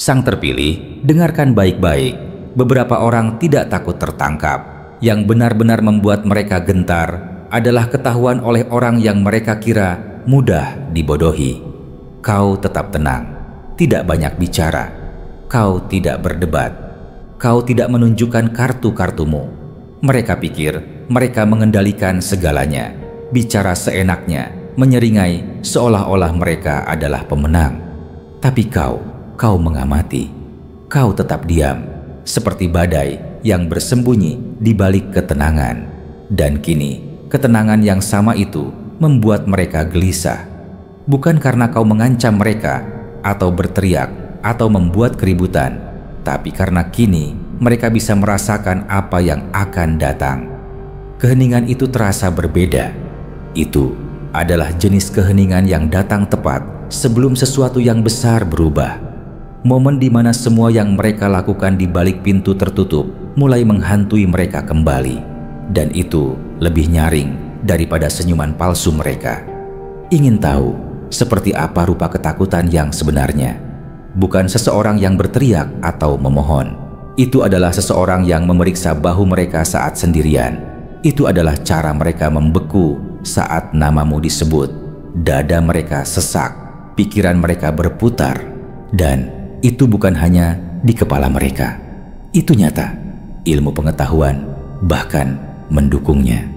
Sang terpilih, dengarkan baik-baik. Beberapa orang tidak takut tertangkap. Yang benar-benar membuat mereka gentar adalah ketahuan oleh orang yang mereka kira mudah dibodohi. Kau tetap tenang, tidak banyak bicara. Kau tidak berdebat. Kau tidak menunjukkan kartu-kartumu. Mereka pikir mereka mengendalikan segalanya, bicara seenaknya, menyeringai seolah-olah mereka adalah pemenang. Tapi kau mengamati. Kau tetap diam, seperti badai yang bersembunyi di balik ketenangan. Dan kini, ketenangan yang sama itu membuat mereka gelisah. Bukan karena kau mengancam mereka, atau berteriak, atau membuat keributan, tapi karena kini mereka bisa merasakan apa yang akan datang. Keheningan itu terasa berbeda. Itu adalah jenis keheningan yang datang tepat sebelum sesuatu yang besar berubah. Momen di mana semua yang mereka lakukan di balik pintu tertutup mulai menghantui mereka kembali. Dan itu lebih nyaring daripada senyuman palsu mereka. Ingin tahu seperti apa rupa ketakutan yang sebenarnya? Bukan seseorang yang berteriak atau memohon. Itu adalah seseorang yang memeriksa bahu mereka saat sendirian. Itu adalah cara mereka membeku saat namamu disebut. Dada mereka sesak, pikiran mereka berputar. Dan itu bukan hanya di kepala mereka. Itu nyata. Ilmu pengetahuan bahkan mendukungnya.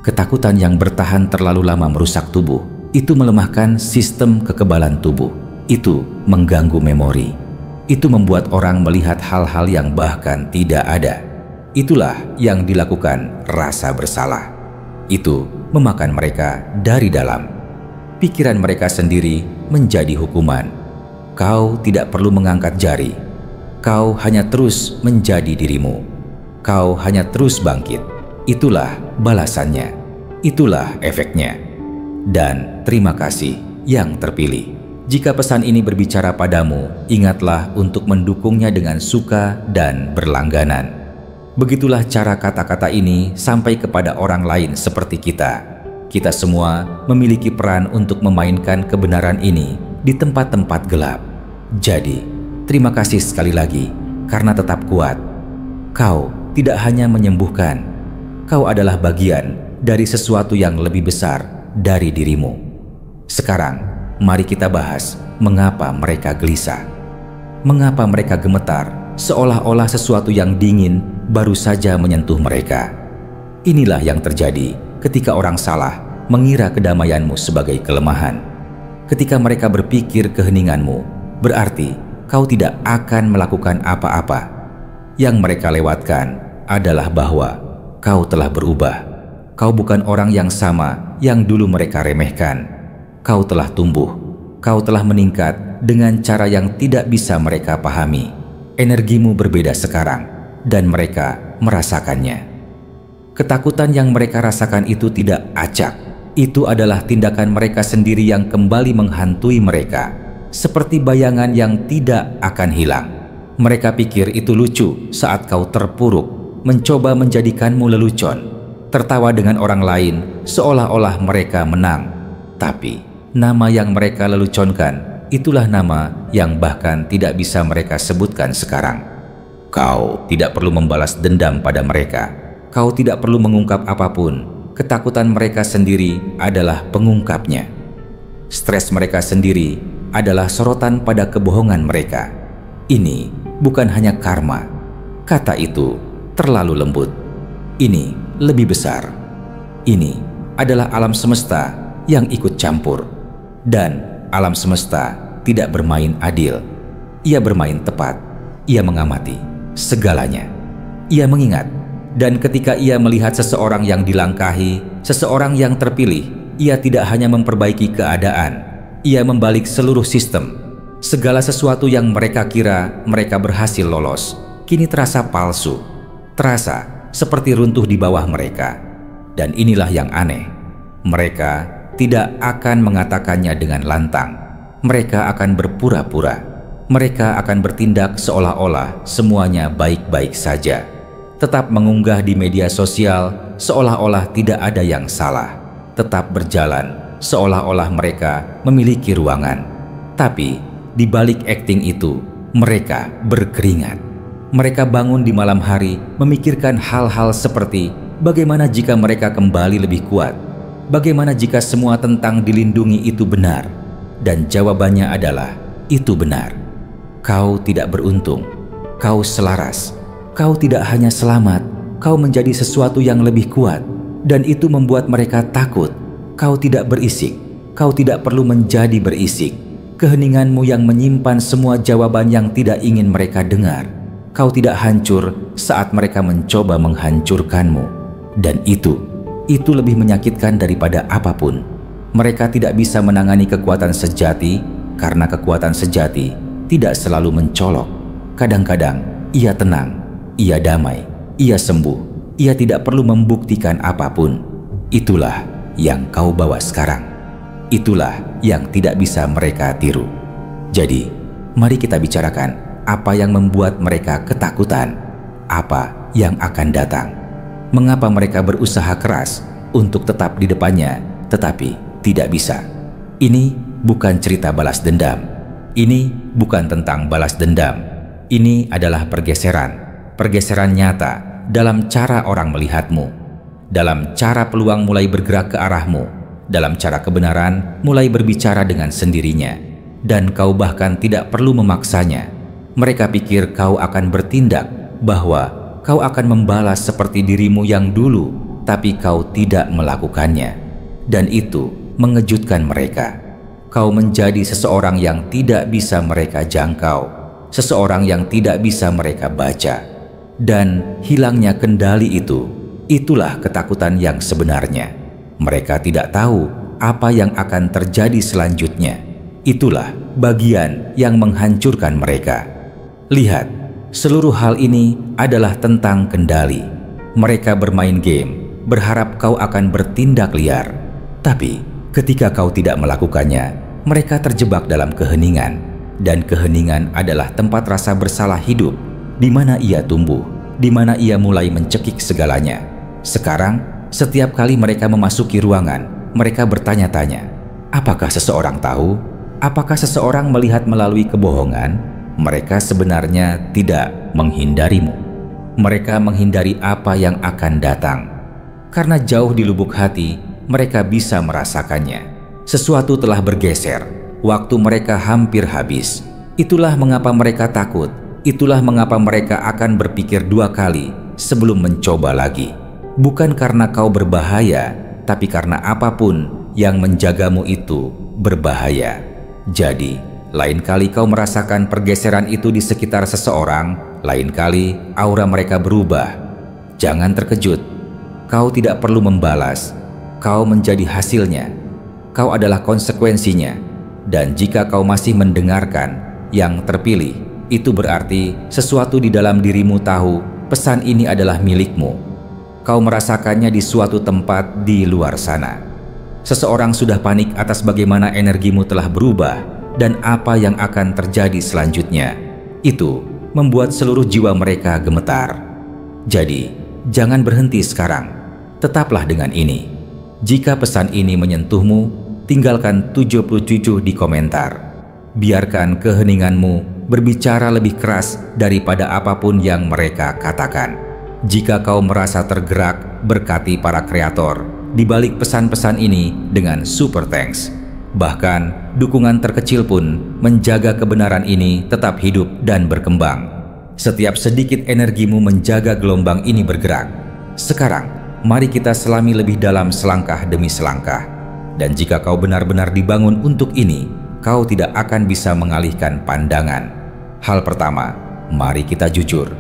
Ketakutan yang bertahan terlalu lama merusak tubuh. Itu melemahkan sistem kekebalan tubuh. Itu mengganggu memori. Itu membuat orang melihat hal-hal yang bahkan tidak ada. Itulah yang dilakukan rasa bersalah. Itu memakan mereka dari dalam. Pikiran mereka sendiri menjadi hukuman. Kau tidak perlu mengangkat jari. Kau hanya terus menjadi dirimu. Kau hanya terus bangkit. Itulah balasannya. Itulah efeknya. Dan terima kasih yang terpilih. Jika pesan ini berbicara padamu, ingatlah untuk mendukungnya dengan suka dan berlangganan. Begitulah cara kata-kata ini sampai kepada orang lain seperti kita. Kita semua memiliki peran untuk memainkan kebenaran ini di tempat-tempat gelap. Jadi, terima kasih sekali lagi karena tetap kuat. Kau tidak hanya menyembuhkan, kau adalah bagian dari sesuatu yang lebih besar dari dirimu. Sekarang, mari kita bahas mengapa mereka gelisah. Mengapa mereka gemetar, seolah-olah sesuatu yang dingin baru saja menyentuh mereka. Inilah yang terjadi ketika orang salah mengira kedamaianmu sebagai kelemahan. Ketika mereka berpikir keheninganmu, berarti kau tidak akan melakukan apa-apa. Yang mereka lewatkan adalah bahwa kau telah berubah. Kau bukan orang yang sama yang dulu mereka remehkan. Kau telah tumbuh. Kau telah meningkat dengan cara yang tidak bisa mereka pahami. Energimu berbeda sekarang, dan mereka merasakannya. Ketakutan yang mereka rasakan itu tidak acak. Itu adalah tindakan mereka sendiri yang kembali menghantui mereka, seperti bayangan yang tidak akan hilang. Mereka pikir itu lucu saat kau terpuruk, mencoba menjadikanmu lelucon, tertawa dengan orang lain seolah-olah mereka menang. Tapi nama yang mereka leluconkan, itulah nama yang bahkan tidak bisa mereka sebutkan sekarang. Kau tidak perlu membalas dendam pada mereka. Kau tidak perlu mengungkap apapun. Ketakutan mereka sendiri adalah pengungkapnya. Stres mereka sendiri adalah sorotan pada kebohongan mereka. Ini bukan hanya karma. Kata itu terlalu lembut. Ini lebih besar. Ini adalah alam semesta yang ikut campur. Dan alam semesta tidak bermain adil. Ia bermain tepat. Ia mengamati segalanya. Ia mengingat. Dan ketika ia melihat seseorang yang dilangkahi, seseorang yang terpilih, ia tidak hanya memperbaiki keadaan, ia membalik seluruh sistem. Segala sesuatu yang mereka kira mereka berhasil lolos, kini terasa palsu, terasa seperti runtuh di bawah mereka. Dan inilah yang aneh, mereka tidak akan mengatakannya dengan lantang. Mereka akan berpura-pura. Mereka akan bertindak seolah-olah semuanya baik-baik saja. Tetap mengunggah di media sosial seolah-olah tidak ada yang salah. Tetap berjalan seolah-olah mereka memiliki ruangan. Tapi di balik akting itu Mereka berkeringat. Mereka bangun di malam hari memikirkan hal-hal seperti bagaimana jika mereka kembali lebih kuat, bagaimana jika semua tentang dilindungi itu benar. Dan jawabannya adalah, itu benar. Kau tidak beruntung, kau selaras, kau tidak hanya selamat, kau menjadi sesuatu yang lebih kuat. Dan itu membuat mereka takut. Kau tidak berisik, kau tidak perlu menjadi berisik. Keheninganmu yang menyimpan semua jawaban yang tidak ingin mereka dengar. Kau tidak hancur saat mereka mencoba menghancurkanmu. Dan itu lebih menyakitkan daripada apapun. Mereka tidak bisa menangani kekuatan sejati karena kekuatan sejati tidak selalu mencolok. Kadang-kadang ia tenang, ia damai, ia sembuh, ia tidak perlu membuktikan apapun. Itulah yang kau bawa sekarang. Itulah yang tidak bisa mereka tiru. Jadi, mari kita bicarakan apa yang membuat mereka ketakutan, apa yang akan datang. Mengapa mereka berusaha keras untuk tetap di depannya, tetapi tidak bisa. Ini bukan cerita balas dendam. Ini bukan tentang balas dendam. Ini adalah pergeseran nyata dalam cara orang melihatmu, dalam cara peluang mulai bergerak ke arahmu, dalam cara kebenaran mulai berbicara dengan sendirinya, dan kau bahkan tidak perlu memaksanya. Mereka pikir kau akan bertindak, bahwa kau akan membalas seperti dirimu yang dulu, tapi kau tidak melakukannya. Dan itu mengejutkan mereka. Kau menjadi seseorang yang tidak bisa mereka jangkau, seseorang yang tidak bisa mereka baca. Dan hilangnya kendali itulah ketakutan yang sebenarnya. Mereka tidak tahu apa yang akan terjadi selanjutnya. Itulah bagian yang menghancurkan mereka. Lihat, seluruh hal ini adalah tentang kendali. Mereka bermain game, berharap kau akan bertindak liar. Tapi ketika kau tidak melakukannya, mereka terjebak dalam keheningan. Dan keheningan adalah tempat rasa bersalah hidup, di mana ia tumbuh, di mana ia mulai mencekik segalanya. Sekarang, setiap kali mereka memasuki ruangan, mereka bertanya-tanya, apakah seseorang tahu? Apakah seseorang melihat melalui kebohongan? Mereka sebenarnya tidak menghindarimu. Mereka menghindari apa yang akan datang. Karena jauh di lubuk hati, mereka bisa merasakannya. Sesuatu telah bergeser. Waktu mereka hampir habis. Itulah mengapa mereka takut. Itulah mengapa mereka akan berpikir 2 kali sebelum mencoba lagi. Bukan karena kau berbahaya, tapi karena apapun yang menjagamu itu berbahaya. Jadi, lain kali kau merasakan pergeseran itu di sekitar seseorang, lain kali aura mereka berubah. Jangan terkejut. Kau tidak perlu membalas. Kau menjadi hasilnya. Kau adalah konsekuensinya. Dan jika kau masih mendengarkan yang terpilih, itu berarti sesuatu di dalam dirimu tahu pesan ini adalah milikmu. Kau merasakannya di suatu tempat di luar sana. Seseorang sudah panik atas bagaimana energimu telah berubah dan apa yang akan terjadi selanjutnya. Itu membuat seluruh jiwa mereka gemetar. Jadi, jangan berhenti sekarang. Tetaplah dengan ini. Jika pesan ini menyentuhmu, tinggalkan 77 di komentar. Biarkan keheninganmu berbicara lebih keras daripada apapun yang mereka katakan. Jika kau merasa tergerak, berkati para kreator di balik pesan-pesan ini dengan super thanks. Bahkan, dukungan terkecil pun menjaga kebenaran ini tetap hidup dan berkembang. Setiap sedikit energimu menjaga gelombang ini bergerak. Sekarang, mari kita selami lebih dalam selangkah demi selangkah. Dan jika kau benar-benar dibangun untuk ini, kau tidak akan bisa mengalihkan pandangan. Hal pertama, mari kita jujur.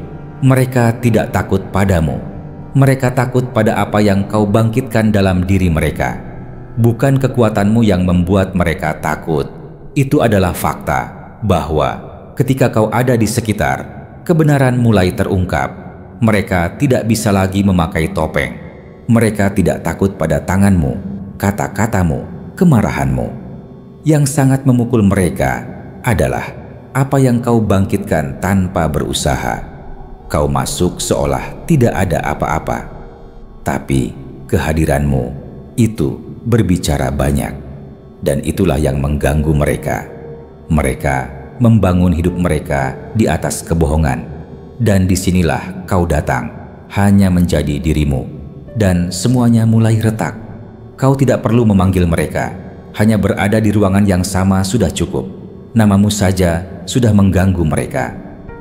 Mereka tidak takut padamu. Mereka takut pada apa yang kau bangkitkan dalam diri mereka. Bukan kekuatanmu yang membuat mereka takut. Itu adalah fakta bahwa ketika kau ada di sekitar, kebenaran mulai terungkap. Mereka tidak bisa lagi memakai topeng. Mereka tidak takut pada tanganmu, kata-katamu, kemarahanmu. Yang sangat memukul mereka adalah apa yang kau bangkitkan tanpa berusaha. Kau masuk seolah tidak ada apa-apa. Tapi kehadiranmu itu berbicara banyak, dan itulah yang mengganggu mereka. Mereka membangun hidup mereka di atas kebohongan. Dan disinilah kau datang, hanya menjadi dirimu, dan semuanya mulai retak. Kau tidak perlu memanggil mereka, hanya berada di ruangan yang sama sudah cukup. Namamu saja sudah mengganggu mereka.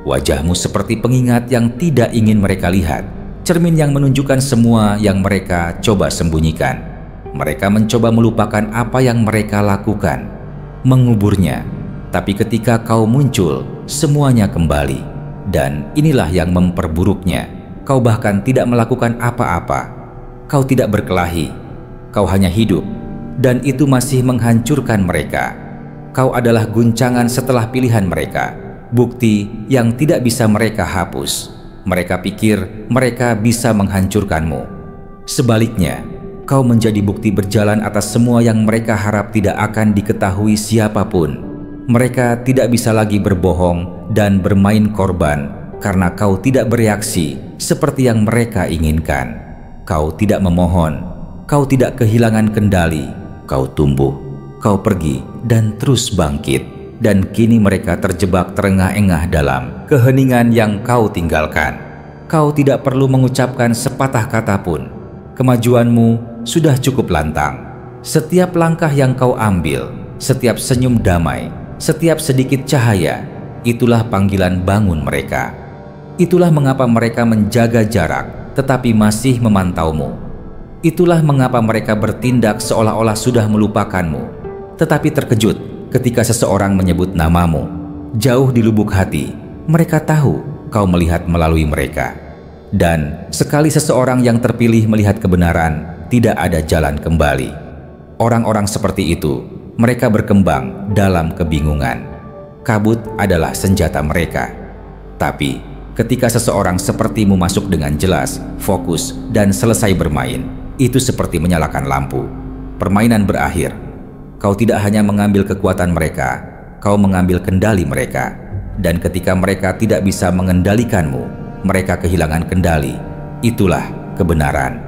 Wajahmu seperti pengingat yang tidak ingin mereka lihat, cermin yang menunjukkan semua yang mereka coba sembunyikan. Mereka mencoba melupakan apa yang mereka lakukan, menguburnya. Tapi ketika kau muncul, semuanya kembali. Dan inilah yang memperburuknya. Kau bahkan tidak melakukan apa-apa. Kau tidak berkelahi. Kau hanya hidup. Dan itu masih menghancurkan mereka. Kau adalah guncangan setelah pilihan mereka. Bukti yang tidak bisa mereka hapus. Mereka pikir mereka bisa menghancurkanmu. Sebaliknya, kau menjadi bukti berjalan atas semua yang mereka harap tidak akan diketahui siapapun. Mereka tidak bisa lagi berbohong dan bermain korban karena kau tidak bereaksi seperti yang mereka inginkan. Kau tidak memohon, kau tidak kehilangan kendali, kau tumbuh, kau pergi dan terus bangkit. Dan kini mereka terjebak terengah-engah dalam keheningan yang kau tinggalkan. Kau tidak perlu mengucapkan sepatah kata pun. Kemajuanmu sudah cukup lantang. Setiap langkah yang kau ambil, setiap senyum damai, setiap sedikit cahaya, itulah panggilan bangun mereka. Itulah mengapa mereka menjaga jarak tetapi masih memantaumu. Itulah mengapa mereka bertindak seolah-olah sudah melupakanmu, tetapi terkejut ketika seseorang menyebut namamu. Jauh di lubuk hati, mereka tahu kau melihat melalui mereka. Dan sekali seseorang yang terpilih melihat kebenaran, tidak ada jalan kembali. Orang-orang seperti itu, mereka berkembang dalam kebingungan. Kabut adalah senjata mereka. Tapi ketika seseorang sepertimu masuk dengan jelas, fokus, dan selesai bermain, itu seperti menyalakan lampu. Permainan berakhir. Kau tidak hanya mengambil kekuatan mereka, kau mengambil kendali mereka. Dan ketika mereka tidak bisa mengendalikanmu, mereka kehilangan kendali. Itulah kebenaran.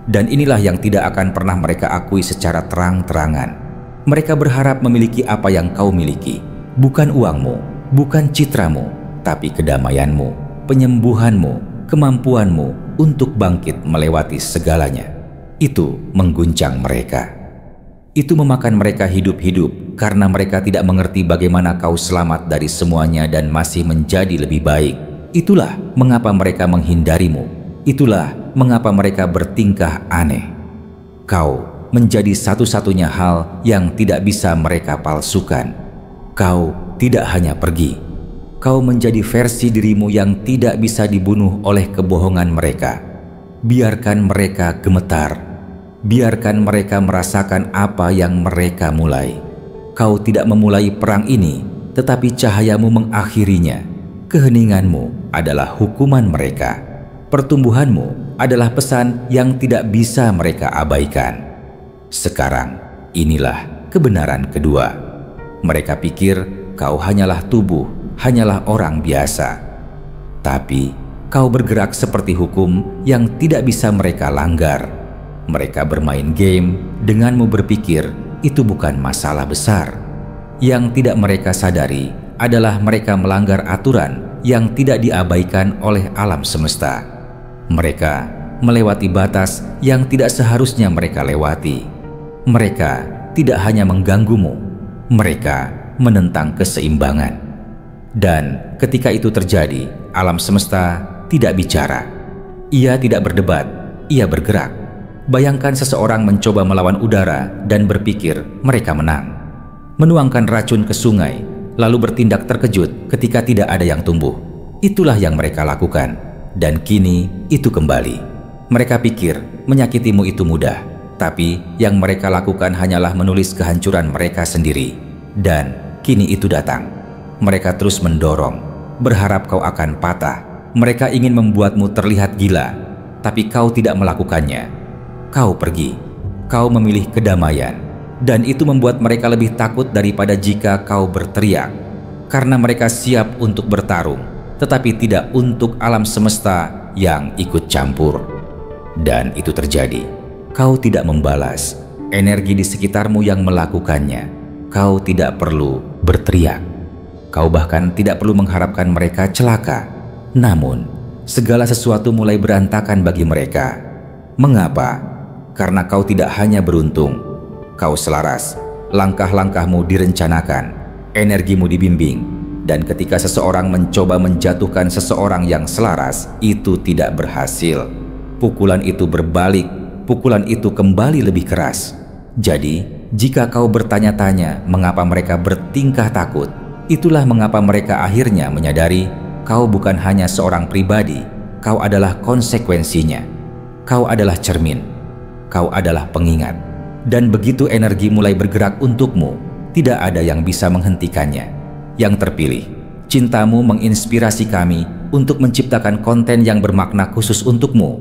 Dan inilah yang tidak akan pernah mereka akui secara terang-terangan. Mereka berharap memiliki apa yang kau miliki. Bukan uangmu, bukan citramu, tapi kedamaianmu, penyembuhanmu, kemampuanmu untuk bangkit melewati segalanya. Itu mengguncang mereka. Itu memakan mereka hidup-hidup karena mereka tidak mengerti bagaimana kau selamat dari semuanya dan masih menjadi lebih baik. Itulah mengapa mereka menghindarimu. Itulah mengapa mereka bertingkah aneh. Kau menjadi satu-satunya hal yang tidak bisa mereka palsukan. Kau tidak hanya pergi. Kau menjadi versi dirimu yang tidak bisa dibunuh oleh kebohongan mereka. Biarkan mereka gemetar. Biarkan mereka merasakan apa yang mereka mulai. Kau tidak memulai perang ini, tetapi cahayamu mengakhirinya. Keheninganmu adalah hukuman mereka. Pertumbuhanmu adalah pesan yang tidak bisa mereka abaikan. Sekarang, inilah kebenaran kedua. Mereka pikir kau hanyalah tubuh, hanyalah orang biasa. Tapi, kau bergerak seperti hukum yang tidak bisa mereka langgar. Mereka bermain game denganmu berpikir itu bukan masalah besar. Yang tidak mereka sadari adalah mereka melanggar aturan yang tidak diabaikan oleh alam semesta. Mereka melewati batas yang tidak seharusnya mereka lewati. Mereka tidak hanya mengganggumu, mereka menentang keseimbangan. Dan ketika itu terjadi, alam semesta tidak bicara. Ia tidak berdebat, ia bergerak. Bayangkan seseorang mencoba melawan udara dan berpikir mereka menang. Menuangkan racun ke sungai, lalu bertindak terkejut ketika tidak ada yang tumbuh. Itulah yang mereka lakukan. Dan kini itu kembali. Mereka pikir menyakitimu itu mudah. Tapi yang mereka lakukan hanyalah menulis kehancuran mereka sendiri. Dan kini itu datang. Mereka terus mendorong, berharap kau akan patah. Mereka ingin membuatmu terlihat gila. Tapi kau tidak melakukannya. Kau pergi, kau memilih kedamaian, dan itu membuat mereka lebih takut daripada jika kau berteriak, karena mereka siap untuk bertarung, tetapi tidak untuk alam semesta yang ikut campur. Dan itu terjadi. Kau tidak membalas, energi di sekitarmu yang melakukannya. Kau tidak perlu berteriak. Kau bahkan tidak perlu mengharapkan mereka celaka. Namun, segala sesuatu mulai berantakan bagi mereka. Mengapa? Karena kau tidak hanya beruntung, kau selaras, langkah-langkahmu direncanakan, energimu dibimbing, dan ketika seseorang mencoba menjatuhkan seseorang yang selaras, itu tidak berhasil. Pukulan itu berbalik, pukulan itu kembali lebih keras. Jadi, jika kau bertanya-tanya mengapa mereka bertingkah takut, itulah mengapa mereka akhirnya menyadari kau bukan hanya seorang pribadi, kau adalah konsekuensinya. Kau adalah cermin, kau adalah pengingat. Dan begitu energi mulai bergerak untukmu, tidak ada yang bisa menghentikannya. Yang terpilih, cintamu menginspirasi kami untuk menciptakan konten yang bermakna khusus untukmu.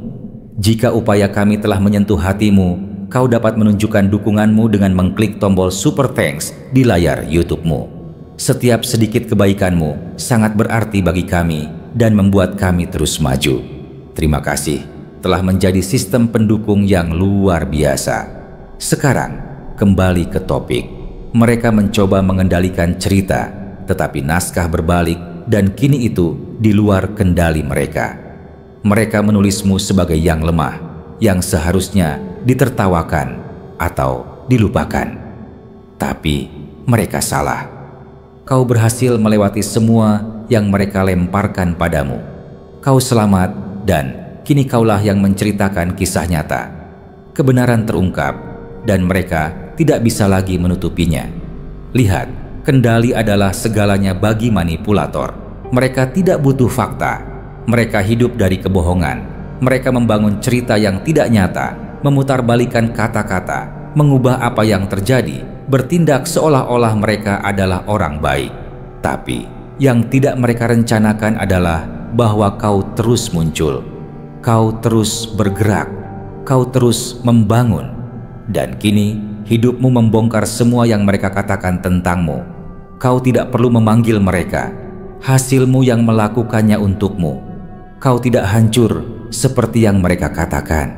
Jika upaya kami telah menyentuh hatimu, kau dapat menunjukkan dukunganmu dengan mengklik tombol Super Thanks di layar YouTube-mu. Setiap sedikit kebaikanmu sangat berarti bagi kami dan membuat kami terus maju. Terima kasih telah menjadi sistem pendukung yang luar biasa. Sekarang, kembali ke topik. Mereka mencoba mengendalikan cerita, tetapi naskah berbalik dan kini itu di luar kendali mereka. Mereka menulismu sebagai yang lemah, yang seharusnya ditertawakan atau dilupakan. Tapi mereka salah. Kau berhasil melewati semua yang mereka lemparkan padamu. Kau selamat dan kini kaulah yang menceritakan kisah nyata. Kebenaran terungkap dan mereka tidak bisa lagi menutupinya. Lihat, kendali adalah segalanya bagi manipulator. Mereka tidak butuh fakta. Mereka hidup dari kebohongan. Mereka membangun cerita yang tidak nyata, memutarbalikan kata-kata, mengubah apa yang terjadi, bertindak seolah-olah mereka adalah orang baik. Tapi, yang tidak mereka rencanakan adalah bahwa kau terus muncul. Kau terus bergerak. Kau terus membangun. Dan kini, hidupmu membongkar semua yang mereka katakan tentangmu. Kau tidak perlu memanggil mereka. Hasilmu yang melakukannya untukmu. Kau tidak hancur seperti yang mereka katakan.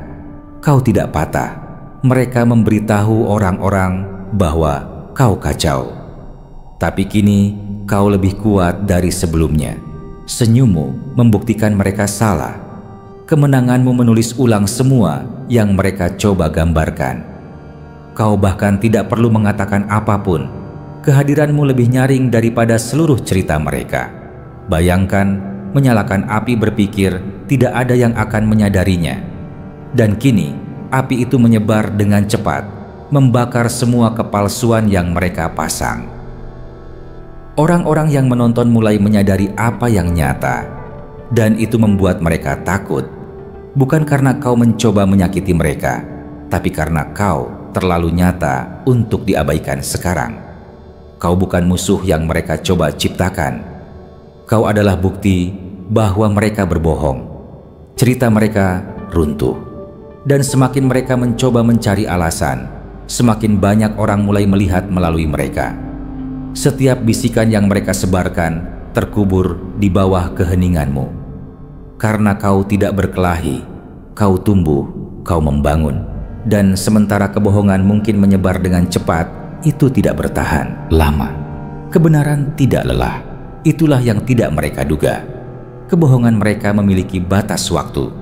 Kau tidak patah. Mereka memberitahu orang-orang bahwa kau kacau. Tapi kini kau lebih kuat dari sebelumnya. Senyummu membuktikan mereka salah. Kemenanganmu menulis ulang semua yang mereka coba gambarkan. Kau bahkan tidak perlu mengatakan apapun. Kehadiranmu lebih nyaring daripada seluruh cerita mereka. Bayangkan, menyalakan api berpikir tidak ada yang akan menyadarinya. Dan kini, api itu menyebar dengan cepat, membakar semua kepalsuan yang mereka pasang. Orang-orang yang menonton mulai menyadari apa yang nyata, dan itu membuat mereka takut. Bukan karena kau mencoba menyakiti mereka, tapi karena kau terlalu nyata untuk diabaikan sekarang. Kau bukan musuh yang mereka coba ciptakan. Kau adalah bukti bahwa mereka berbohong. Cerita mereka runtuh. Dan semakin mereka mencoba mencari alasan, semakin banyak orang mulai melihat melalui mereka. Setiap bisikan yang mereka sebarkan terkubur di bawah keheninganmu. Karena kau tidak berkelahi, kau tumbuh, kau membangun. Dan sementara kebohongan mungkin menyebar dengan cepat, itu tidak bertahan lama. Kebenaran tidak lelah. Itulah yang tidak mereka duga. Kebohongan mereka memiliki batas waktu.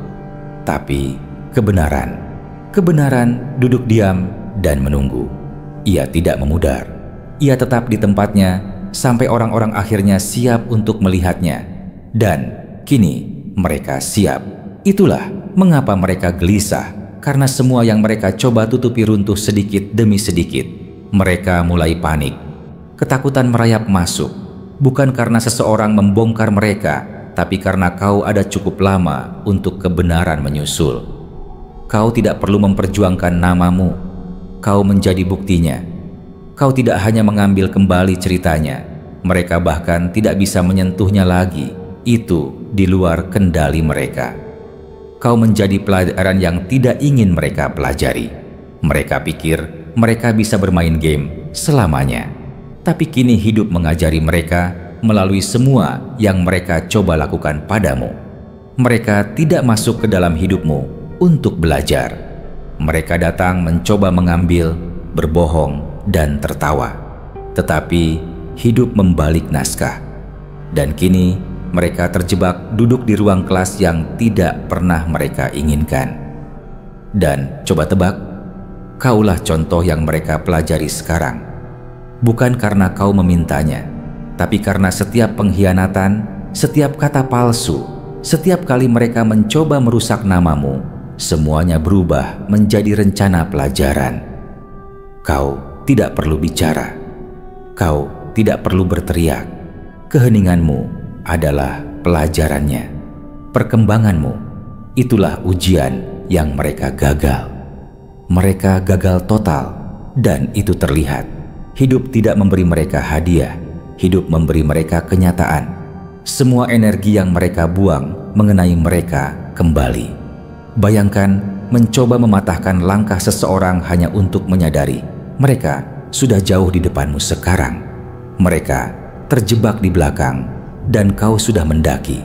Tapi kebenaran duduk diam dan menunggu. Ia tidak memudar. Ia tetap di tempatnya sampai orang-orang akhirnya siap untuk melihatnya. Dan kini mereka siap. Itulah mengapa mereka gelisah, karena semua yang mereka coba tutupi runtuh sedikit demi sedikit. Mereka mulai panik. Ketakutan merayap masuk, bukan karena seseorang membongkar mereka, tapi karena kau ada cukup lama untuk kebenaran menyusul. Kau tidak perlu memperjuangkan namamu. Kau menjadi buktinya. Kau tidak hanya mengambil kembali ceritanya, mereka bahkan tidak bisa menyentuhnya lagi. Itu di luar kendali mereka. Kau menjadi pelajaran yang tidak ingin mereka pelajari. Mereka pikir mereka bisa bermain game selamanya. Tapi kini hidup mengajari mereka melalui semua yang mereka coba lakukan padamu. Mereka tidak masuk ke dalam hidupmu untuk belajar. Mereka datang mencoba mengambil, berbohong, dan tertawa. Tetapi hidup membalik naskah. Dan kini mereka terjebak duduk di ruang kelas yang tidak pernah mereka inginkan. Dan coba tebak, kaulah contoh yang mereka pelajari sekarang. Bukan karena kau memintanya, tapi karena setiap pengkhianatan, setiap kata palsu, setiap kali mereka mencoba merusak namamu, semuanya berubah menjadi rencana pelajaran. Kau tidak perlu bicara. Kau tidak perlu berteriak. Keheninganmu adalah pelajarannya. Perkembanganmu, itulah ujian yang mereka gagal. Mereka gagal total, dan itu terlihat. Hidup tidak memberi mereka hadiah. Hidup memberi mereka kenyataan. Semua energi yang mereka buang mengenai mereka kembali. Bayangkan mencoba mematahkan langkah seseorang hanya untuk menyadari mereka sudah jauh di depanmu sekarang. Mereka terjebak di belakang dan kau sudah mendaki.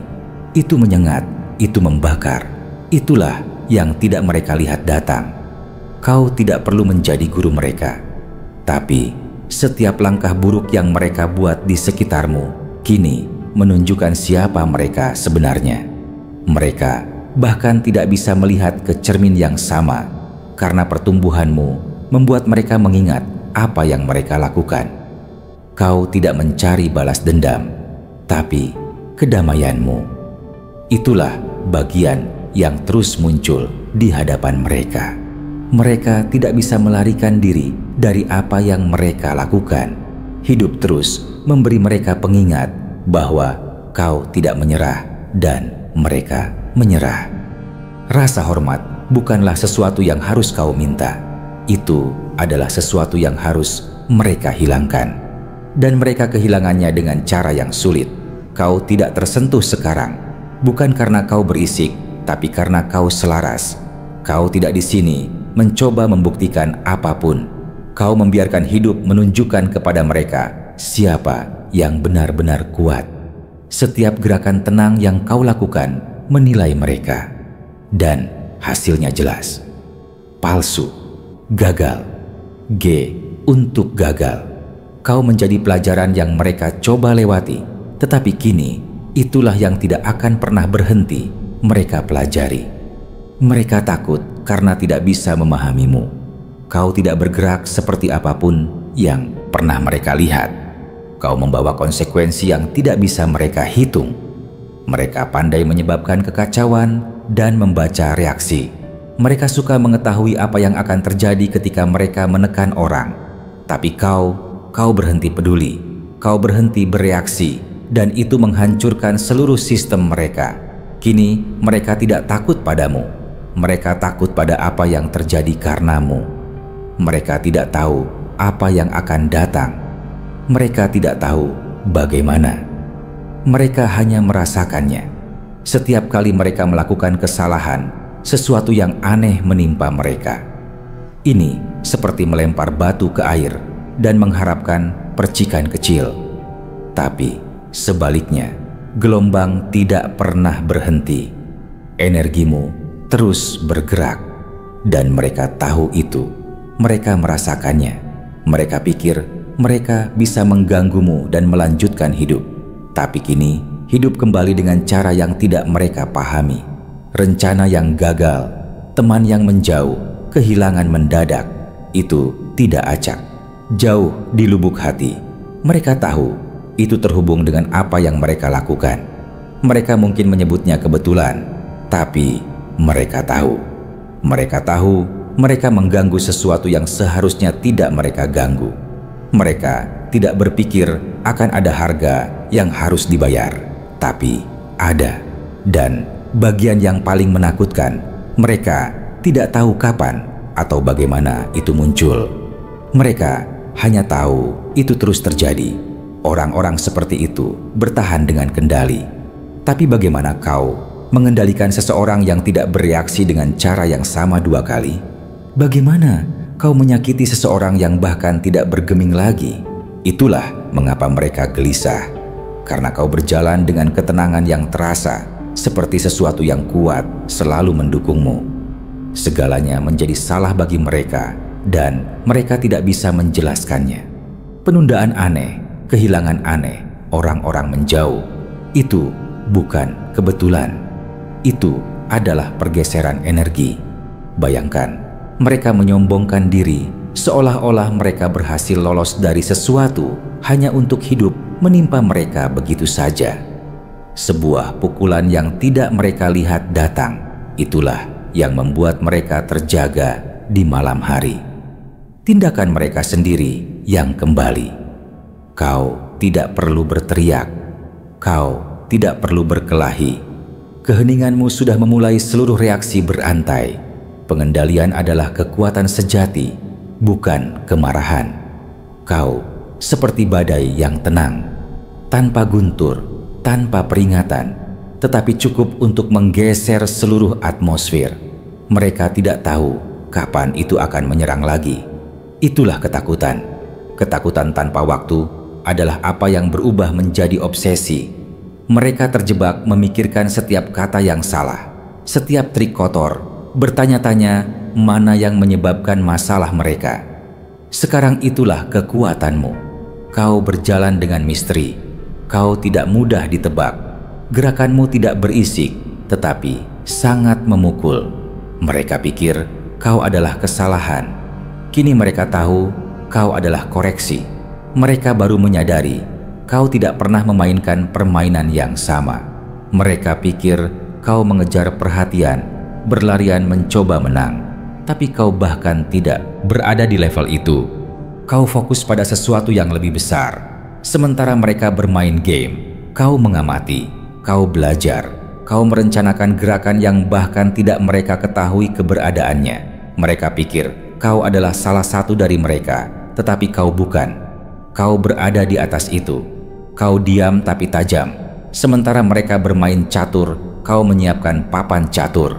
Itu menyengat, itu membakar. Itulah yang tidak mereka lihat datang. Kau tidak perlu menjadi guru mereka. Tapi setiap langkah buruk yang mereka buat di sekitarmu kini menunjukkan siapa mereka sebenarnya. Mereka bahkan tidak bisa melihat ke cermin yang sama karena pertumbuhanmu membuat mereka mengingat apa yang mereka lakukan. Kau tidak mencari balas dendam, tapi kedamaianmu. Itulah bagian yang terus muncul di hadapan mereka. Mereka tidak bisa melarikan diri dari apa yang mereka lakukan. Hidup terus memberi mereka pengingat bahwa kau tidak menyerah dan mereka menyerah. Rasa hormat bukanlah sesuatu yang harus kau minta. Itu adalah sesuatu yang harus mereka hilangkan. Dan mereka kehilangannya dengan cara yang sulit. Kau tidak tersentuh sekarang, bukan karena kau berisik, tapi karena kau selaras. Kau tidak di sini mencoba membuktikan apapun. Kau membiarkan hidup menunjukkan kepada mereka siapa yang benar-benar kuat. Setiap gerakan tenang yang kau lakukan menilai mereka. Dan hasilnya jelas. Palsu, gagal, G untuk gagal. Kau menjadi pelajaran yang mereka coba lewati, tetapi kini itulah yang tidak akan pernah berhenti mereka pelajari. Mereka takut karena tidak bisa memahamimu. Kau tidak bergerak seperti apapun yang pernah mereka lihat. Kau membawa konsekuensi yang tidak bisa mereka hitung. Mereka pandai menyebabkan kekacauan dan membaca reaksi. Mereka suka mengetahui apa yang akan terjadi ketika mereka menekan orang. Tapi kau berhenti peduli, kau berhenti bereaksi, dan itu menghancurkan seluruh sistem mereka. Kini mereka tidak takut padamu, mereka takut pada apa yang terjadi karenamu. Mereka tidak tahu apa yang akan datang. Mereka tidak tahu bagaimana. Mereka hanya merasakannya. Setiap kali mereka melakukan kesalahan, sesuatu yang aneh menimpa mereka. Ini seperti melempar batu ke air dan mengharapkan percikan kecil. Tapi sebaliknya, gelombang tidak pernah berhenti. Energimu terus bergerak, dan mereka tahu itu. Mereka merasakannya. Mereka pikir mereka bisa mengganggumu dan melanjutkan hidup. Tapi kini hidup kembali dengan cara yang tidak mereka pahami. Rencana yang gagal, teman yang menjauh, kehilangan mendadak. Itu tidak acak. Jauh di lubuk hati, mereka tahu itu terhubung dengan apa yang mereka lakukan. Mereka mungkin menyebutnya kebetulan, tapi mereka tahu. Mereka tahu mereka mengganggu sesuatu yang seharusnya tidak mereka ganggu. Mereka tidak berpikir akan ada harga yang harus dibayar, tapi ada. Dan bagian yang paling menakutkan, mereka tidak tahu kapan atau bagaimana itu muncul. Mereka hanya tahu itu terus terjadi. Orang-orang seperti itu bertahan dengan kendali. Tapi bagaimana kau mengendalikan seseorang yang tidak bereaksi dengan cara yang sama dua kali? Bagaimana kau menyakiti seseorang yang bahkan tidak bergeming lagi? Itulah mengapa mereka gelisah. Karena kau berjalan dengan ketenangan yang terasa, seperti sesuatu yang kuat selalu mendukungmu. Segalanya menjadi salah bagi mereka, dan mereka tidak bisa menjelaskannya. Penundaan aneh, kehilangan aneh, orang-orang menjauh. Itu bukan kebetulan. Itu adalah pergeseran energi. Bayangkan, mereka menyombongkan diri seolah-olah mereka berhasil lolos dari sesuatu hanya untuk hidup menimpa mereka begitu saja. Sebuah pukulan yang tidak mereka lihat datang, itulah yang membuat mereka terjaga di malam hari. Tindakan mereka sendiri yang kembali. Kau tidak perlu berteriak. Kau tidak perlu berkelahi. Keheninganmu sudah memulai seluruh reaksi berantai. Pengendalian adalah kekuatan sejati, bukan kemarahan. Kau seperti badai yang tenang, tanpa guntur, tanpa peringatan, tetapi cukup untuk menggeser seluruh atmosfer. Mereka tidak tahu kapan itu akan menyerang lagi. Itulah ketakutan. Ketakutan tanpa waktu adalah apa yang berubah menjadi obsesi. Mereka terjebak memikirkan setiap kata yang salah, setiap trik kotor, bertanya-tanya mana yang menyebabkan masalah mereka. Sekarang itulah kekuatanmu. Kau berjalan dengan misteri. Kau tidak mudah ditebak. Gerakanmu tidak berisik, tetapi sangat memukul. Mereka pikir kau adalah kesalahan. Kini mereka tahu kau adalah koreksi. Mereka baru menyadari kau tidak pernah memainkan permainan yang sama. Mereka pikir kau mengejar perhatian, berlarian mencoba menang. Tapi kau bahkan tidak berada di level itu. Kau fokus pada sesuatu yang lebih besar. Sementara mereka bermain game, kau mengamati, kau belajar, kau merencanakan gerakan yang bahkan tidak mereka ketahui keberadaannya. Mereka pikir kau adalah salah satu dari mereka, tetapi kau bukan. Kau berada di atas itu. Kau diam tapi tajam. Sementara mereka bermain catur, kau menyiapkan papan catur.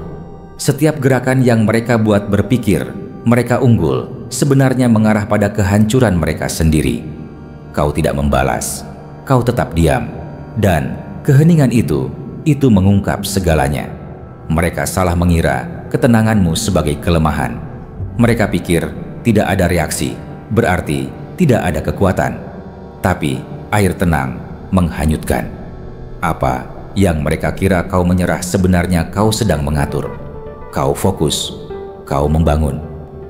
Setiap gerakan yang mereka buat berpikir mereka unggul sebenarnya mengarah pada kehancuran mereka sendiri. Kau tidak membalas. Kau tetap diam. Dan keheningan itu mengungkap segalanya. Mereka salah mengira ketenanganmu sebagai kelemahan. Mereka pikir tidak ada reaksi, berarti tidak ada kekuatan. Tapi air tenang menghanyutkan. Apa yang mereka kira kau menyerah sebenarnya kau sedang mengatur. Kau fokus, kau membangun,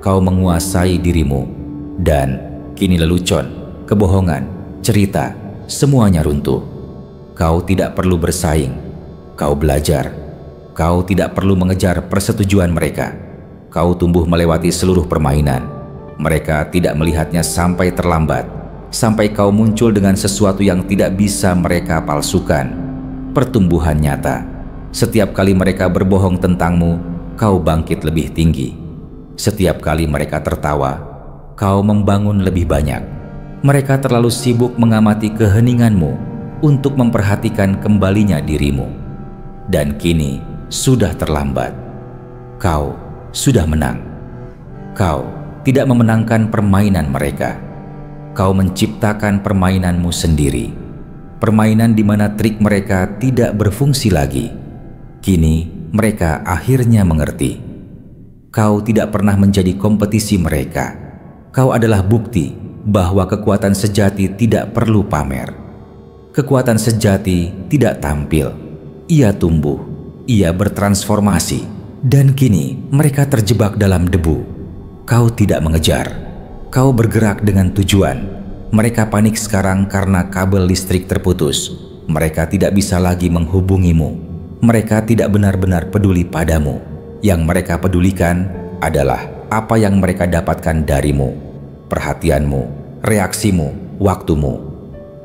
kau menguasai dirimu. Dan kini lelucon, kebohongan, cerita, semuanya runtuh. Kau tidak perlu bersaing. Kau belajar. Kau tidak perlu mengejar persetujuan mereka. Kau tumbuh melewati seluruh permainan. Mereka tidak melihatnya sampai terlambat. Sampai kau muncul dengan sesuatu yang tidak bisa mereka palsukan. Pertumbuhan nyata. Setiap kali mereka berbohong tentangmu, kau bangkit lebih tinggi. Setiap kali mereka tertawa, kau membangun lebih banyak. Mereka terlalu sibuk mengamati keheninganmu untuk memperhatikan kembalinya dirimu. Dan kini sudah terlambat. Kau sudah menang. Kau tidak memenangkan permainan mereka. Kau menciptakan permainanmu sendiri. Permainan di mana trik mereka tidak berfungsi lagi. Kini mereka akhirnya mengerti. Kau tidak pernah menjadi kompetisi mereka. Kau adalah bukti bahwa kekuatan sejati tidak perlu pamer. Kekuatan sejati tidak tampil. Ia tumbuh, ia bertransformasi. Dan kini mereka terjebak dalam debu. Kau tidak mengejar. Kau bergerak dengan tujuan. Mereka panik sekarang karena kabel listrik terputus. Mereka tidak bisa lagi menghubungimu. Mereka tidak benar-benar peduli padamu. Yang mereka pedulikan adalah apa yang mereka dapatkan darimu. Perhatianmu, reaksimu, waktumu.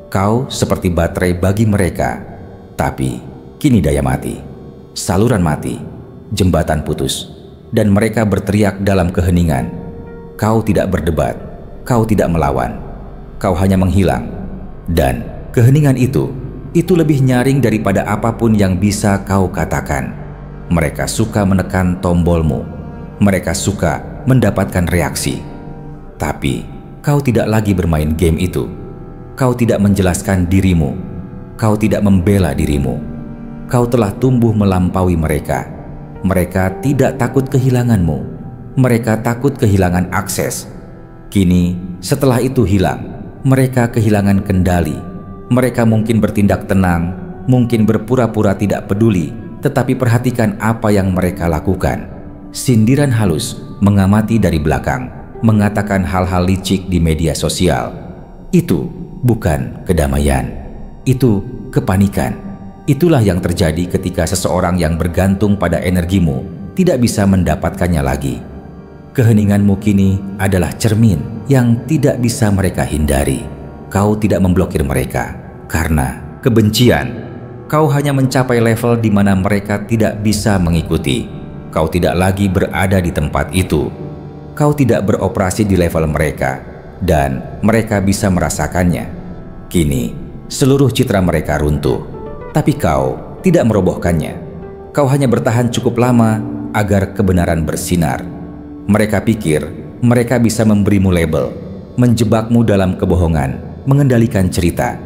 Kau seperti baterai bagi mereka. Tapi kini daya mati. Saluran mati. Jembatan putus. Dan mereka berteriak dalam keheningan. Kau tidak berdebat, kau tidak melawan, kau hanya menghilang. Dan keheningan itu lebih nyaring daripada apapun yang bisa kau katakan. Mereka suka menekan tombolmu, mereka suka mendapatkan reaksi. Tapi kau tidak lagi bermain game itu. Kau tidak menjelaskan dirimu, kau tidak membela dirimu. Kau telah tumbuh melampaui mereka. Mereka tidak takut kehilanganmu. Mereka takut kehilangan akses. Kini, setelah itu hilang, mereka kehilangan kendali. Mereka mungkin bertindak tenang, mungkin berpura-pura tidak peduli, tetapi perhatikan apa yang mereka lakukan. Sindiran halus, mengamati dari belakang, mengatakan hal-hal licik di media sosial. Itu bukan kedamaian, itu kepanikan. Itulah yang terjadi ketika seseorang yang bergantung pada energimu tidak bisa mendapatkannya lagi. Keheninganmu kini adalah cermin yang tidak bisa mereka hindari. Kau tidak memblokir mereka karena kebencian. Kau hanya mencapai level di mana mereka tidak bisa mengikuti. Kau tidak lagi berada di tempat itu. Kau tidak beroperasi di level mereka, dan mereka bisa merasakannya. Kini, seluruh citra mereka runtuh, tapi kau tidak merobohkannya. Kau hanya bertahan cukup lama agar kebenaran bersinar. Mereka pikir mereka bisa memberimu label, menjebakmu dalam kebohongan, mengendalikan cerita.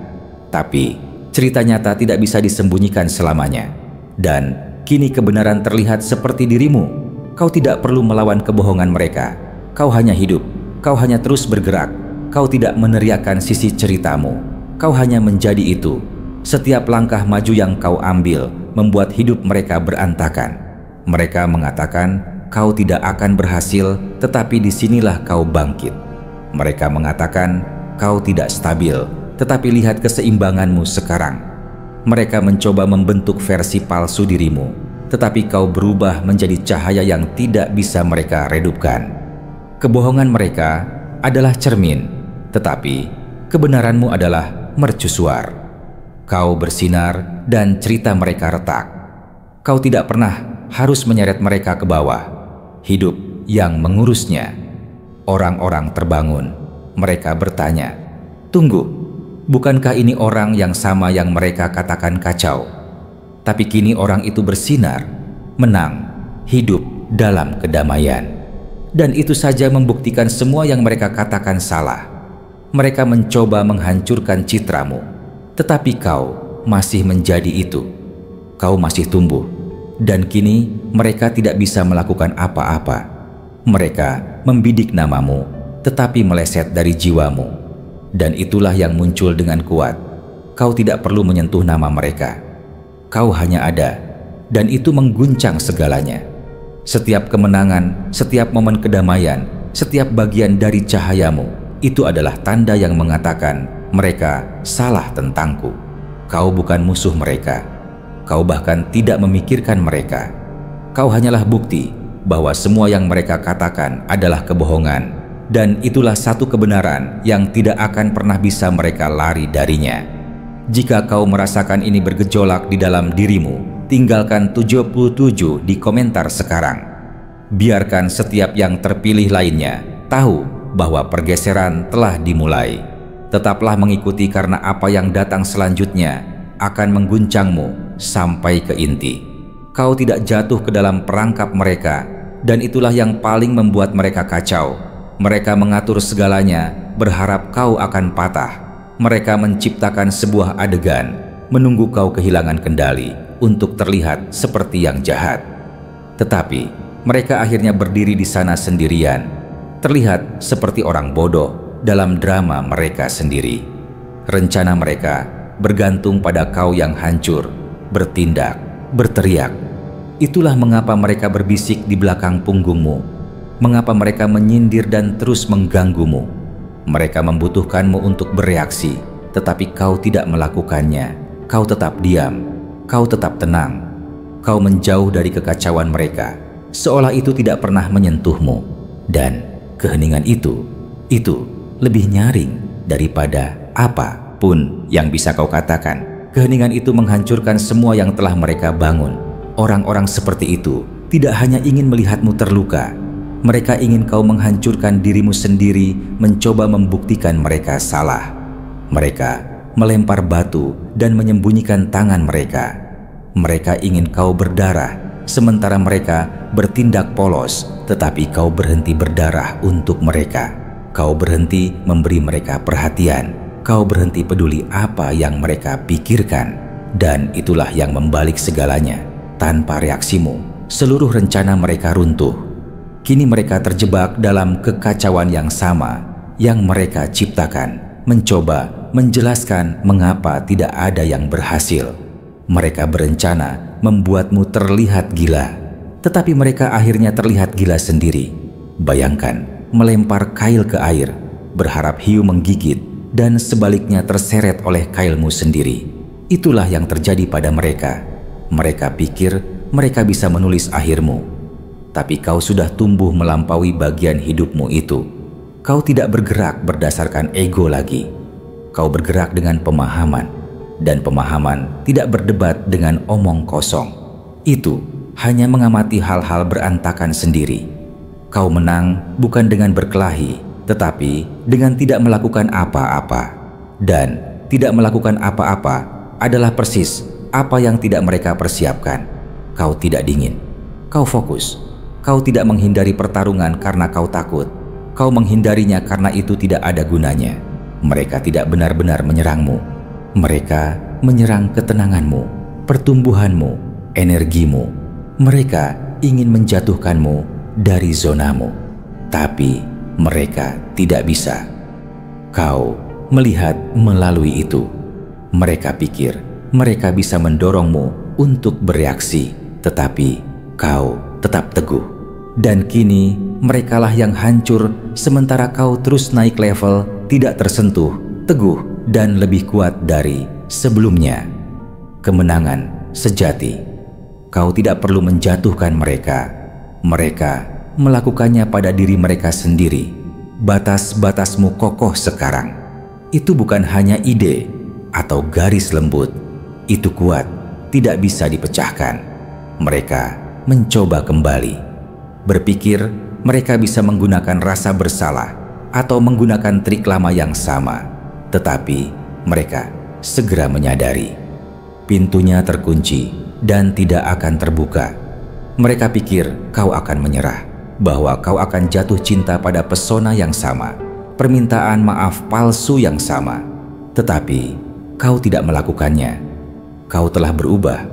Tapi cerita nyata tidak bisa disembunyikan selamanya. Dan kini kebenaran terlihat seperti dirimu. Kau tidak perlu melawan kebohongan mereka. Kau hanya hidup. Kau hanya terus bergerak. Kau tidak meneriakkan sisi ceritamu. Kau hanya menjadi itu. Setiap langkah maju yang kau ambil membuat hidup mereka berantakan. Mereka mengatakan kau tidak akan berhasil, tetapi disinilah kau bangkit. Mereka mengatakan kau tidak stabil, tetapi lihat keseimbanganmu sekarang. Mereka mencoba membentuk versi palsu dirimu, tetapi kau berubah menjadi cahaya yang tidak bisa mereka redupkan. Kebohongan mereka adalah cermin, tetapi kebenaranmu adalah mercusuar. Kau bersinar dan cerita mereka retak. Kau tidak pernah harus menyeret mereka ke bawah. Hidup yang mengurusnya. Orang-orang terbangun. Mereka bertanya, "Tunggu, bukankah ini orang yang sama yang mereka katakan kacau?" Tapi kini orang itu bersinar, menang, hidup dalam kedamaian. Dan itu saja membuktikan semua yang mereka katakan salah. Mereka mencoba menghancurkan citramu, tetapi kau masih menjadi itu. Kau masih tumbuh, dan kini mereka tidak bisa melakukan apa-apa. Mereka membidik namamu, tetapi meleset dari jiwamu. Dan itulah yang muncul dengan kuat. Kau tidak perlu menyentuh nama mereka. Kau hanya ada, dan itu mengguncang segalanya. Setiap kemenangan, setiap momen kedamaian, setiap bagian dari cahayamu, itu adalah tanda yang mengatakan mereka salah tentangku. Kau bukan musuh mereka. Kau bahkan tidak memikirkan mereka. Kau hanyalah bukti bahwa semua yang mereka katakan adalah kebohongan. Dan itulah satu kebenaran yang tidak akan pernah bisa mereka lari darinya. Jika kau merasakan ini bergejolak di dalam dirimu, tinggalkan 77 di komentar sekarang. Biarkan setiap yang terpilih lainnya tahu bahwa pergeseran telah dimulai. Tetaplah mengikuti karena apa yang datang selanjutnya akan mengguncangmu sampai ke inti. Kau tidak jatuh ke dalam perangkap mereka, dan itulah yang paling membuat mereka kacau. Mereka mengatur segalanya, berharap kau akan patah. Mereka menciptakan sebuah adegan, menunggu kau kehilangan kendali untuk terlihat seperti yang jahat. Tetapi mereka akhirnya berdiri di sana sendirian, terlihat seperti orang bodoh dalam drama mereka sendiri. Rencana mereka bergantung pada kau yang hancur, bertindak, berteriak. Itulah mengapa mereka berbisik di belakang punggungmu. Mengapa mereka menyindir dan terus mengganggumu. Mereka membutuhkanmu untuk bereaksi, tetapi kau tidak melakukannya. Kau tetap diam, kau tetap tenang. Kau menjauh dari kekacauan mereka, seolah itu tidak pernah menyentuhmu. Dan keheningan itu lebih nyaring daripada apapun yang bisa kau katakan. Keheningan itu menghancurkan semua yang telah mereka bangun. Orang-orang seperti itu tidak hanya ingin melihatmu terluka. Mereka ingin kau menghancurkan dirimu sendiri, mencoba membuktikan mereka salah. Mereka melempar batu dan menyembunyikan tangan mereka. Mereka ingin kau berdarah, sementara mereka bertindak polos, tetapi kau berhenti berdarah untuk mereka. Kau berhenti memberi mereka perhatian. Kau berhenti peduli apa yang mereka pikirkan. Dan itulah yang membalik segalanya. Tanpa reaksimu, seluruh rencana mereka runtuh. Kini mereka terjebak dalam kekacauan yang sama yang mereka ciptakan. mencoba menjelaskan mengapa tidak ada yang berhasil. Mereka berencana membuatmu terlihat gila, tetapi mereka akhirnya terlihat gila sendiri. Bayangkan melempar kail ke air, berharap hiu menggigit, dan sebaliknya terseret oleh kailmu sendiri. Itulah yang terjadi pada mereka. Mereka pikir mereka bisa menulis akhirmu, tapi kau sudah tumbuh melampaui bagian hidupmu itu. Kau tidak bergerak berdasarkan ego lagi. Kau bergerak dengan pemahaman, dan pemahaman tidak berdebat dengan omong kosong. Itu hanya mengamati hal-hal berantakan sendiri. Kau menang bukan dengan berkelahi, tetapi dengan tidak melakukan apa-apa. Dan tidak melakukan apa-apa adalah persis apa yang tidak mereka persiapkan. Kau tidak dingin, kau fokus. Kau tidak menghindari pertarungan karena kau takut. Kau menghindarinya karena itu tidak ada gunanya. Mereka tidak benar-benar menyerangmu. Mereka menyerang ketenanganmu, pertumbuhanmu, energimu. Mereka ingin menjatuhkanmu dari zonamu, tapi mereka tidak bisa. Kau melihat melalui itu. Mereka pikir mereka bisa mendorongmu untuk bereaksi, tetapi kau tetap teguh. Dan kini merekalah yang hancur, sementara kau terus naik level, tidak tersentuh, teguh, dan lebih kuat dari sebelumnya. Kemenangan sejati. Kau tidak perlu menjatuhkan mereka. Mereka melakukannya pada diri mereka sendiri. Batas-batasmu kokoh sekarang. Itu bukan hanya ide atau garis lembut. Itu kuat, tidak bisa dipecahkan. Mereka mencoba kembali. Berpikir mereka bisa menggunakan rasa bersalah atau menggunakan trik lama yang sama. Tetapi mereka segera menyadari pintunya terkunci dan tidak akan terbuka. Mereka pikir kau akan menyerah, bahwa kau akan jatuh cinta pada pesona yang sama, permintaan maaf palsu yang sama. Tetapi kau tidak melakukannya. Kau telah berubah.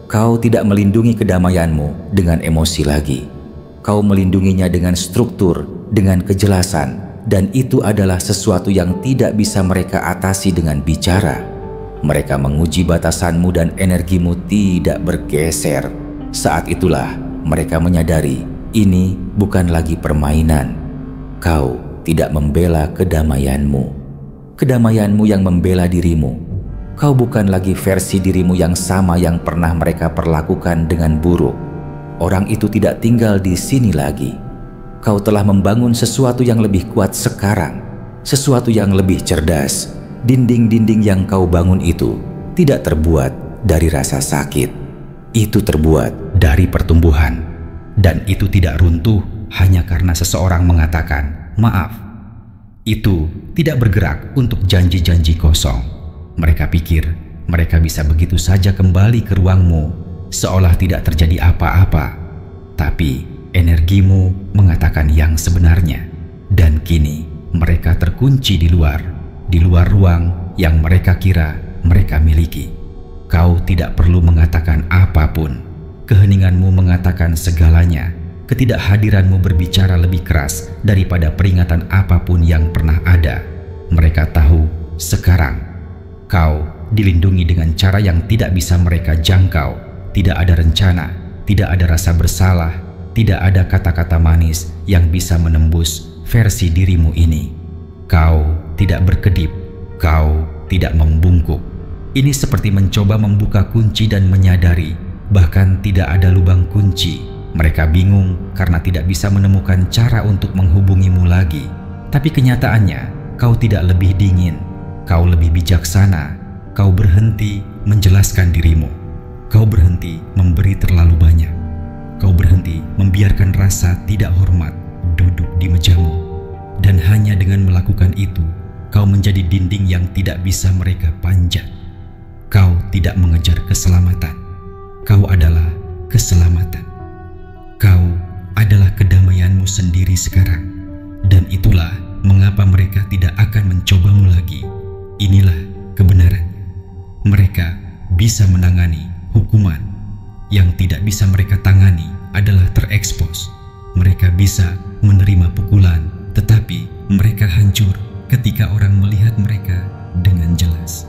Kau tidak melindungi kedamaianmu dengan emosi lagi. Kau melindunginya dengan struktur, dengan kejelasan, dan itu adalah sesuatu yang tidak bisa mereka atasi dengan bicara. Mereka menguji batasanmu dan energimu tidak bergeser. Saat itulah mereka menyadari ini bukan lagi permainan. Kau tidak membela kedamaianmu. Kedamaianmu yang membela dirimu. Kau bukan lagi versi dirimu yang sama yang pernah mereka perlakukan dengan buruk. Orang itu tidak tinggal di sini lagi. Kau telah membangun sesuatu yang lebih kuat sekarang, sesuatu yang lebih cerdas. Dinding-dinding yang kau bangun itu tidak terbuat dari rasa sakit. Itu terbuat dari pertumbuhan. Dan itu tidak runtuh hanya karena seseorang mengatakan maaf. Itu tidak bergerak untuk janji-janji kosong. Mereka pikir mereka bisa begitu saja kembali ke ruangmu, seolah tidak terjadi apa-apa. Tapi energimu mengatakan yang sebenarnya. Dan kini mereka terkunci di luar ruang yang mereka kira mereka miliki. Kau tidak perlu mengatakan apapun. Keheninganmu mengatakan segalanya. Ketidakhadiranmu berbicara lebih keras daripada peringatan apapun yang pernah ada. Mereka tahu sekarang kau dilindungi dengan cara yang tidak bisa mereka jangkau. Tidak ada rencana, tidak ada rasa bersalah, tidak ada kata-kata manis yang bisa menembus versi dirimu ini. Kau tidak berkedip, kau tidak membungkuk. Ini seperti mencoba membuka kunci dan menyadari bahkan tidak ada lubang kunci. Mereka bingung karena tidak bisa menemukan cara untuk menghubungimu lagi. Tapi kenyataannya, kau tidak lebih dingin, kau lebih bijaksana, kau berhenti menjelaskan dirimu. Kau berhenti memberi terlalu banyak. Kau berhenti membiarkan rasa tidak hormat duduk di mejamu. Dan hanya dengan melakukan itu, kau menjadi dinding yang tidak bisa mereka panjat. Kau tidak mengejar keselamatan. Kau adalah keselamatan. Kau adalah kedamaianmu sendiri sekarang. Dan itulah mengapa mereka tidak akan mencobamu lagi. Inilah kebenarannya. Mereka bisa menangani hukuman. Yang tidak bisa mereka tangani adalah terekspos. Mereka bisa menerima pukulan, tetapi mereka hancur ketika orang melihat mereka dengan jelas.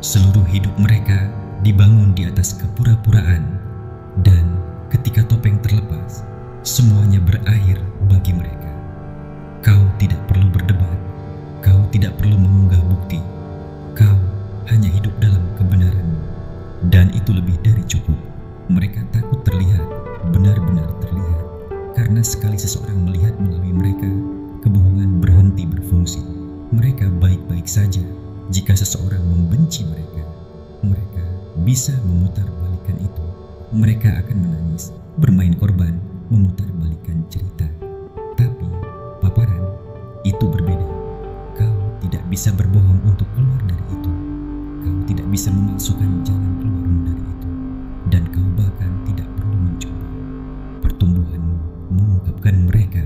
Seluruh hidup mereka dibangun di atas kepura-puraan, dan ketika topeng terlepas, semuanya berakhir bagi mereka. Kau tidak perlu berdebat, kau tidak perlu mengunggah bukti, kau hanya hidup dalam kebenaran, dan itu lebih dari cukup. Mereka takut terlihat, benar-benar terlihat, karena sekali seseorang melihat melalui mereka, kebohongan berhenti berfungsi. Mereka baik-baik saja. Jika seseorang membenci mereka, mereka bisa memutarbalikkan itu. Mereka akan menangis, bermain korban, memutarbalikkan cerita. Tapi paparan itu berbeda. Kau tidak bisa berbohong untuk keluar dari itu. Kau tidak bisa memalsukan jalan keluarmu dari itu. Dan kau bahkan tidak perlu mencoba. Pertumbuhanmu mengungkapkan mereka.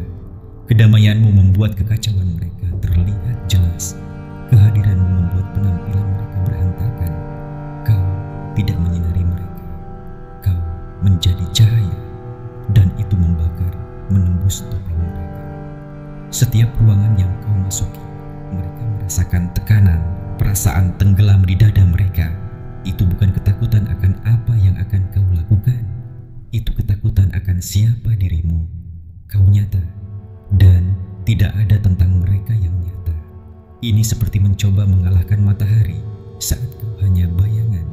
Kedamaianmu membuat kekacauan mereka terlihat jelas. Kehadiranmu membuat penampilan mereka berantakan. Kau tidak menyinari mereka. Kau menjadi cahaya, dan itu membakar, menembus topeng mereka. Setiap ruangan yang kau masuki, mereka merasakan tekanan, perasaan tenggelam di dada mereka. Itu bukan ketakutan akan apa yang akan kau lakukan. Itu ketakutan akan siapa dirimu. Kau nyata, dan tidak ada tentang mereka yang nyata. Ini seperti mencoba mengalahkan matahari saat kau hanya bayangan.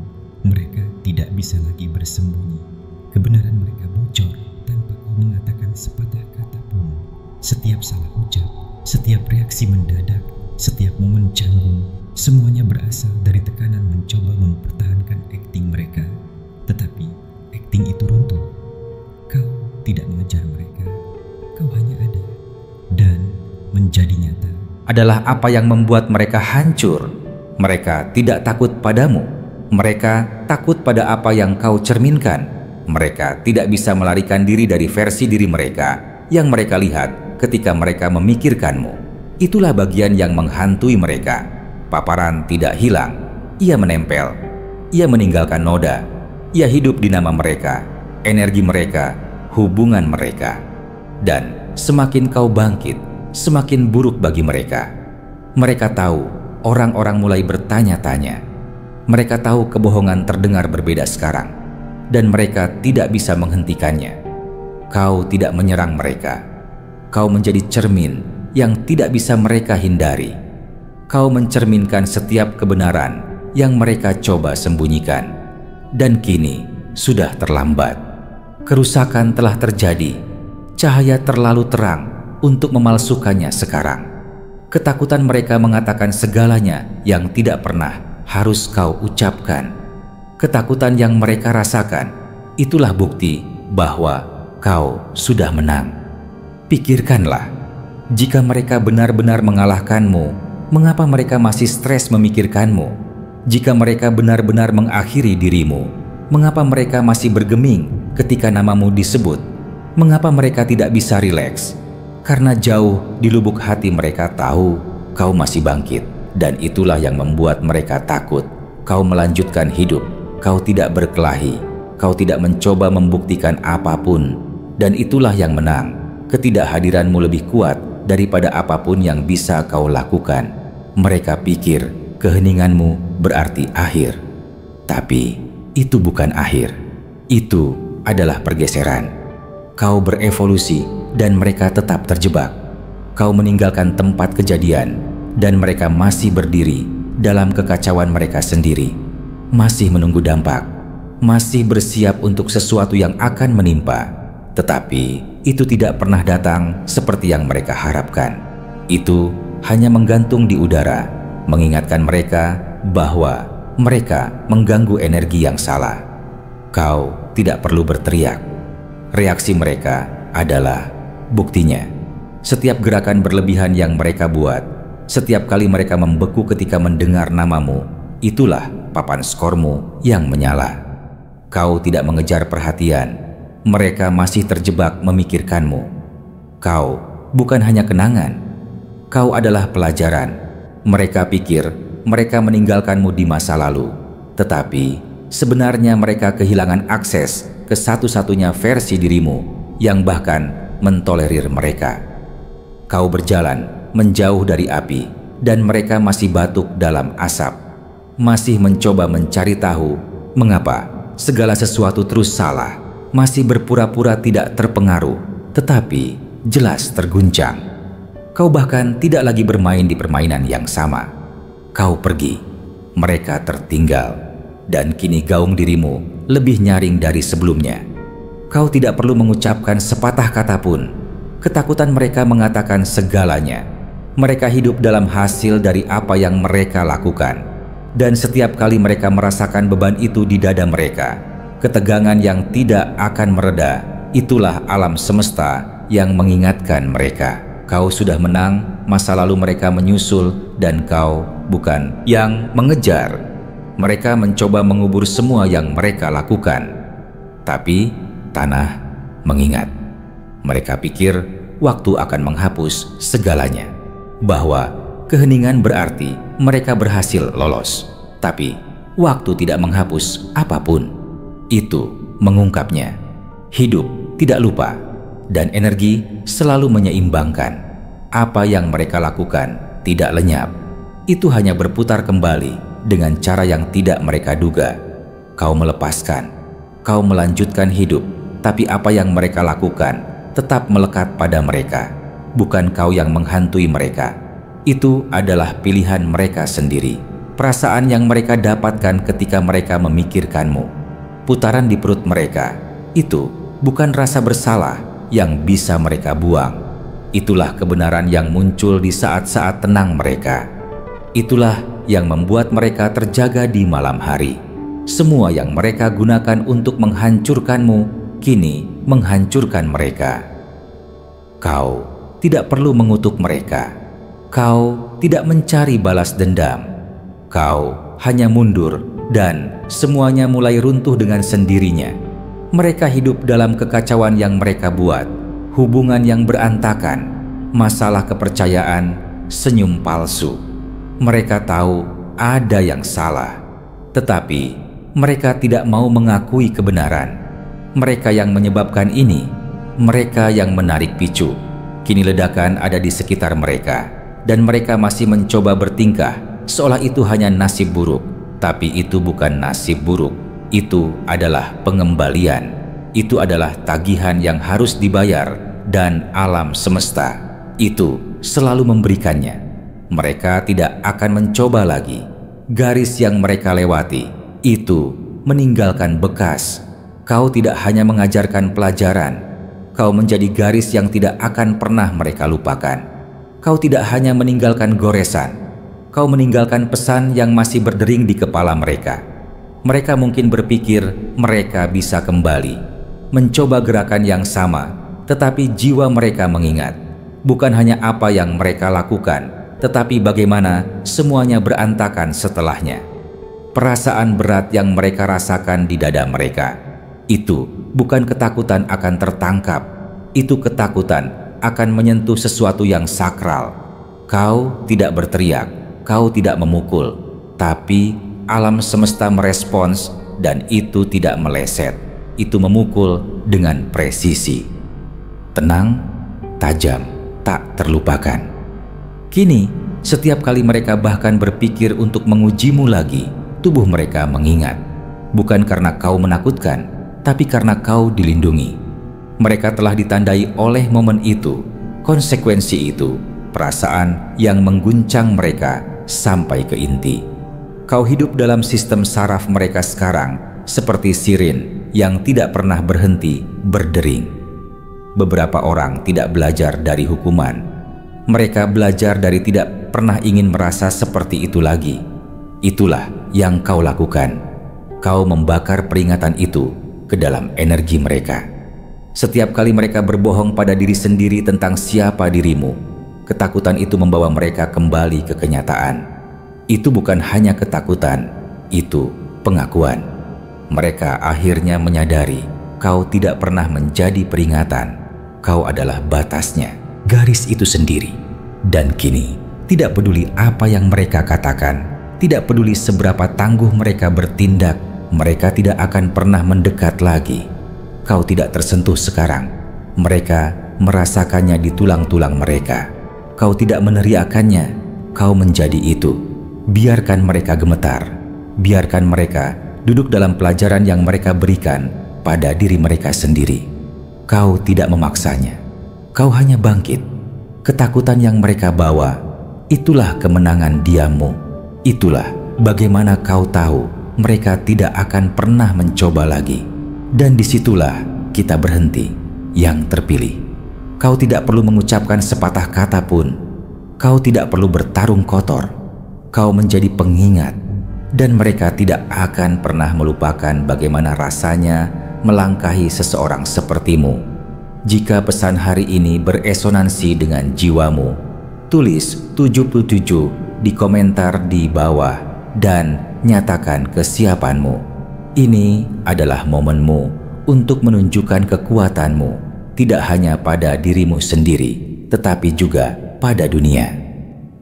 Mereka tidak bisa lagi bersembunyi. Kebenaran mereka bocor tanpa kau mengatakan sepatah kata pun. Setiap salah ucap, setiap reaksi mendadak, setiap momen canggung, semuanya berasal dari tekanan mencoba mempertahankan akting mereka. Tetapi akting itu runtuh. Kau tidak mengejar mereka. Kau hanya ada dan menjadi nyata. Adalah apa yang membuat mereka hancur. Mereka tidak takut padamu. Mereka takut pada apa yang kau cerminkan. Mereka tidak bisa melarikan diri dari versi diri mereka yang mereka lihat ketika mereka memikirkanmu. Itulah bagian yang menghantui mereka. Paparan tidak hilang. Ia menempel. Ia meninggalkan noda. Ia hidup di nama mereka, energi mereka, hubungan mereka. Dan semakin kau bangkit, semakin buruk bagi mereka. Mereka tahu, orang-orang mulai bertanya-tanya. Mereka tahu kebohongan terdengar berbeda sekarang, dan mereka tidak bisa menghentikannya. Kau tidak menyerang mereka. Kau menjadi cermin yang tidak bisa mereka hindari. Kau mencerminkan setiap kebenaran yang mereka coba sembunyikan. Dan kini sudah terlambat. Kerusakan telah terjadi. Cahaya terlalu terang untuk memalsukannya sekarang. Ketakutan mereka mengatakan segalanya yang tidak pernah harus kau ucapkan. Ketakutan yang mereka rasakan, itulah bukti bahwa kau sudah menang. Pikirkanlah, jika mereka benar-benar mengalahkanmu, mengapa mereka masih stres memikirkanmu? Jika mereka benar-benar mengakhiri dirimu, mengapa mereka masih bergeming ketika namamu disebut? Mengapa mereka tidak bisa rileks? Karena jauh di lubuk hati mereka tahu kau masih bangkit, dan itulah yang membuat mereka takut. Kau melanjutkan hidup, kau tidak berkelahi, kau tidak mencoba membuktikan apapun, dan itulah yang menang. Ketidakhadiranmu lebih kuat daripada apapun yang bisa kau lakukan. Mereka pikir keheninganmu berarti akhir, tapi itu bukan akhir. Itu adalah pergeseran. Kau berevolusi, dan mereka tetap terjebak. Kau meninggalkan tempat kejadian, dan mereka masih berdiri dalam kekacauan mereka sendiri, masih menunggu dampak, masih bersiap untuk sesuatu yang akan menimpa. Tetapi itu tidak pernah datang seperti yang mereka harapkan. Itu hanya menggantung di udara, mengingatkan mereka bahwa mereka mengganggu energi yang salah. Kau tidak perlu berteriak. Reaksi mereka adalah buktinya. Setiap gerakan berlebihan yang mereka buat, setiap kali mereka membeku ketika mendengar namamu, itulah papan skormu yang menyala. Kau tidak mengejar perhatian, mereka masih terjebak memikirkanmu. Kau bukan hanya kenangan, kau adalah pelajaran. Mereka pikir mereka meninggalkanmu di masa lalu, tetapi sebenarnya mereka kehilangan akses ke satu-satunya versi dirimu yang bahkan mentolerir mereka. Kau berjalan menjauh dari api, dan mereka masih batuk dalam asap, masih mencoba mencari tahu mengapa segala sesuatu terus salah, masih berpura-pura tidak terpengaruh, tetapi jelas terguncang. Kau bahkan tidak lagi bermain di permainan yang sama. Kau pergi, mereka tertinggal, dan kini gaung dirimu lebih nyaring dari sebelumnya. Kau tidak perlu mengucapkan sepatah kata pun. Ketakutan mereka mengatakan segalanya. Mereka hidup dalam hasil dari apa yang mereka lakukan. Dan setiap kali mereka merasakan beban itu di dada mereka, ketegangan yang tidak akan mereda, itulah alam semesta yang mengingatkan mereka. Kau sudah menang, masa lalu mereka menyusul, dan kau bukan yang mengejar. Mereka mencoba mengubur semua yang mereka lakukan. Tapi tanah mengingat. Mereka pikir waktu akan menghapus segalanya. Bahwa keheningan berarti mereka berhasil lolos. Tapi waktu tidak menghapus apapun. Itu mengungkapnya. Hidup tidak lupa, dan energi selalu menyeimbangkan. Apa yang mereka lakukan tidak lenyap. Itu hanya berputar kembali dengan cara yang tidak mereka duga. Kau melepaskan, kau melanjutkan hidup, tapi apa yang mereka lakukan tetap melekat pada mereka. Bukan kau yang menghantui mereka. Itu adalah pilihan mereka sendiri. Perasaan yang mereka dapatkan ketika mereka memikirkanmu. Putaran di perut mereka, itu bukan rasa bersalah yang bisa mereka buang. Itulah kebenaran yang muncul di saat-saat tenang mereka. Itulah yang membuat mereka terjaga di malam hari. Semua yang mereka gunakan untuk menghancurkanmu kini menghancurkan mereka. Kau tidak perlu mengutuk mereka. Kau tidak mencari balas dendam. Kau hanya mundur dan semuanya mulai runtuh dengan sendirinya. Mereka hidup dalam kekacauan yang mereka buat, hubungan yang berantakan, masalah kepercayaan, senyum palsu. Mereka tahu ada yang salah, tetapi mereka tidak mau mengakui kebenaran. Mereka yang menyebabkan ini, mereka yang menarik picu. Kini ledakan ada di sekitar mereka, dan mereka masih mencoba bertingkah seolah itu hanya nasib buruk. Tapi itu bukan nasib buruk, itu adalah pengembalian. Itu adalah tagihan yang harus dibayar, dan alam semesta itu selalu memberikannya. Mereka tidak akan mencoba lagi. Garis yang mereka lewati itu meninggalkan bekas. Kau tidak hanya mengajarkan pelajaran, kau menjadi garis yang tidak akan pernah mereka lupakan. Kau tidak hanya meninggalkan goresan, kau meninggalkan pesan yang masih berdering di kepala mereka. Mereka mungkin berpikir mereka bisa kembali, mencoba gerakan yang sama, tetapi jiwa mereka mengingat. Bukan hanya apa yang mereka lakukan, tetapi bagaimana semuanya berantakan setelahnya. Perasaan berat yang mereka rasakan di dada mereka, itu bukan ketakutan akan tertangkap, itu ketakutan akan menyentuh sesuatu yang sakral. Kau tidak berteriak, kau tidak memukul, tapi alam semesta merespons, dan itu tidak meleset. Itu memukul dengan presisi. Tenang, tajam, tak terlupakan. Kini, setiap kali mereka bahkan berpikir untuk mengujimu lagi, tubuh mereka mengingat. Bukan karena kau menakutkan, tapi karena kau dilindungi. Mereka telah ditandai oleh momen itu, konsekuensi itu, perasaan yang mengguncang mereka sampai ke inti. Kau hidup dalam sistem saraf mereka sekarang, seperti sirin yang tidak pernah berhenti berdering. Beberapa orang tidak belajar dari hukuman. Mereka belajar dari tidak pernah ingin merasa seperti itu lagi. Itulah yang kau lakukan. Kau membakar peringatan itu ke dalam energi mereka. Setiap kali mereka berbohong pada diri sendiri tentang siapa dirimu, ketakutan itu membawa mereka kembali ke kenyataan. Itu bukan hanya ketakutan, itu pengakuan. Mereka akhirnya menyadari kau tidak pernah menjadi peringatan. Kau adalah batasnya, garis itu sendiri. Dan kini, tidak peduli apa yang mereka katakan, tidak peduli seberapa tangguh mereka bertindak, mereka tidak akan pernah mendekat lagi. Kau tidak tersentuh sekarang. Mereka merasakannya di tulang-tulang mereka. Kau tidak meneriakannya, kau menjadi itu. Biarkan mereka gemetar. Biarkan mereka duduk dalam pelajaran yang mereka berikan pada diri mereka sendiri. Kau tidak memaksanya. Kau hanya bangkit. Ketakutan yang mereka bawa, itulah kemenangan diammu. Itulah bagaimana kau tahu mereka tidak akan pernah mencoba lagi. Dan disitulah kita berhenti, yang terpilih. Kau tidak perlu mengucapkan sepatah kata pun. Kau tidak perlu bertarung kotor. Kau menjadi pengingat. Dan mereka tidak akan pernah melupakan bagaimana rasanya melangkahi seseorang sepertimu. Jika pesan hari ini beresonansi dengan jiwamu, tulis 77 di komentar di bawah dan nyatakan kesiapanmu. Ini adalah momenmu untuk menunjukkan kekuatanmu, tidak hanya pada dirimu sendiri, tetapi juga pada dunia.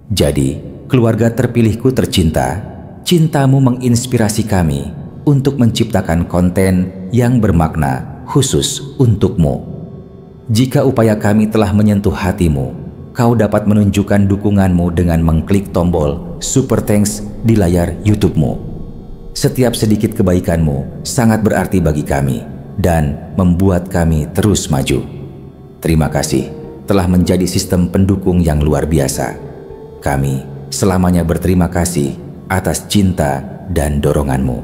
Jadi, keluarga terpilihku tercinta, cintamu menginspirasi kami untuk menciptakan konten yang bermakna khusus untukmu. Jika upaya kami telah menyentuh hatimu, kau dapat menunjukkan dukunganmu dengan mengklik tombol Super Thanks di layar YouTube-mu. Setiap sedikit kebaikanmu sangat berarti bagi kami dan membuat kami terus maju. Terima kasih telah menjadi sistem pendukung yang luar biasa. Kami selamanya berterima kasih atas cinta dan doronganmu.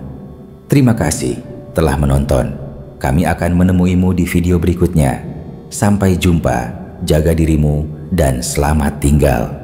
Terima kasih telah menonton. Kami akan menemuimu di video berikutnya. Sampai jumpa, jaga dirimu dan selamat tinggal.